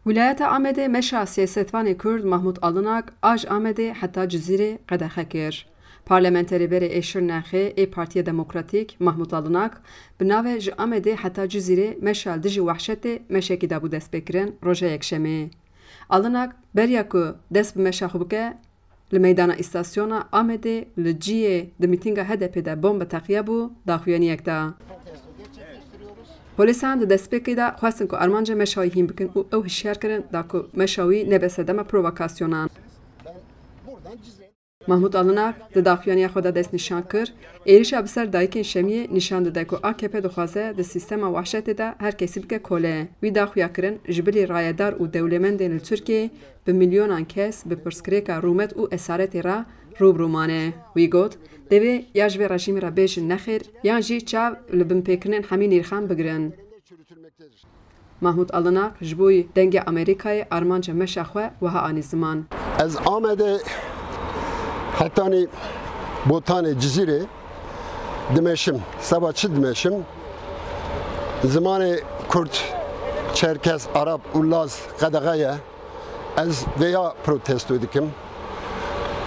Vilayeta Amedê meşa siyasetvanê Kurd Mahmud Alinak aj Amedê heta Cizîrê qedexe kir. Parlamenterê berê Êşirnexê ê Partiya Demokratîk Mahmud Alinak bi navê ji Amedê heta Cizîrê meşa dijî wehşetê meşekî dabû destpêkirin roja yekşemê. Alinak beriya ku dest bi meşa xwe bike li meydana îstasyona Amedê li ciyê di mîtînga HDP de bombe teqiye bû daxuyaniyek da. Polîsan di destpêkê de xwestin ku armanca meşayî hîn bikin û ew hişyar kirin da ku meşa wî nebe sedema provokasyonan. Mahmud Alinak di daxuyaniya xwe de dest nîşan kir, êrişa bi ser dayîkên Şemiyê nîşan dide ku AKP dixwaze di sîstema wehşetê de her kesî bike kolê. Wî daxuya kirin ji bilî rayedar û dewlemendên li Tirkiyeyê bi milyonan kes bi pirsgirêka rûmet û esaretê re rûbirû mane. Wî got, divê ya ji vê rejîmê re bêjin nexêr yan jî çav li binpêkirinên hemî nîrxan bigirin. Mahmud Alinak ji bo dengê Amerîkayê armanca meşa xwe wiha anî ziman. Ez Amedê hetanî botanê Cizîrê dimeşim, seba çi dimeşim. Zimanê Kurd, Çerkes, Arap û Laz qedexeye ez veya protesto dikim.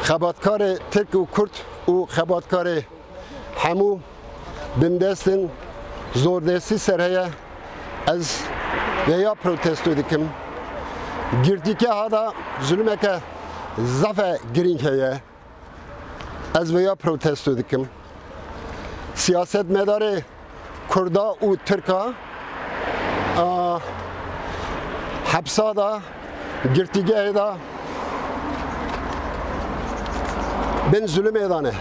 Xebatkarê Tirk û Kurd û xebatkarê hemû bimdestin zordestî ser heye ez veya protesto dikim. Girtîgeha da zulmeke zafe girîng heye ez veya protesto dikim. Siyasetmedarê Kurda û Tirka hepsa da girtîgehê da bin zulmê dane.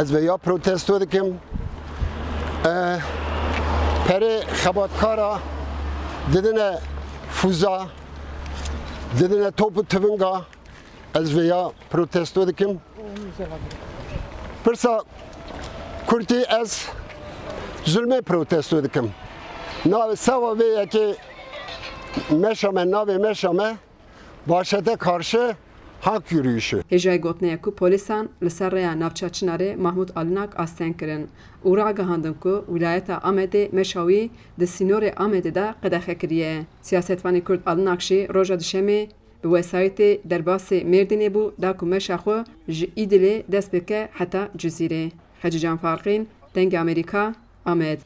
Ez veya protesto dikim. Perê xebatkara didine fuza, didine topu tıvınga ez veya protesto dikim. Pirsa Kurtî ez zulmê protesto dikim. Navê sewa vê yekê meşa me navê meşa me başete karşı hak yürüyüşü. Hêjayê gotinaya ku polîsan li ser rêya navçeya Çinarê Mahmud Alinak asteng kirin û ragihandin ku Wilayeta Amedê meşa wî di sînorê Amedê de qedexe kiriye. Siyasetvanê Kurd Alinak jî roja dişemê bi wesayetê derbasê Mêrdînê bû da ku meşa xwe ji Îdilê dest bike heta Cizîrê. Hacı Can Farqîn, Dengê Amerîka, Amed.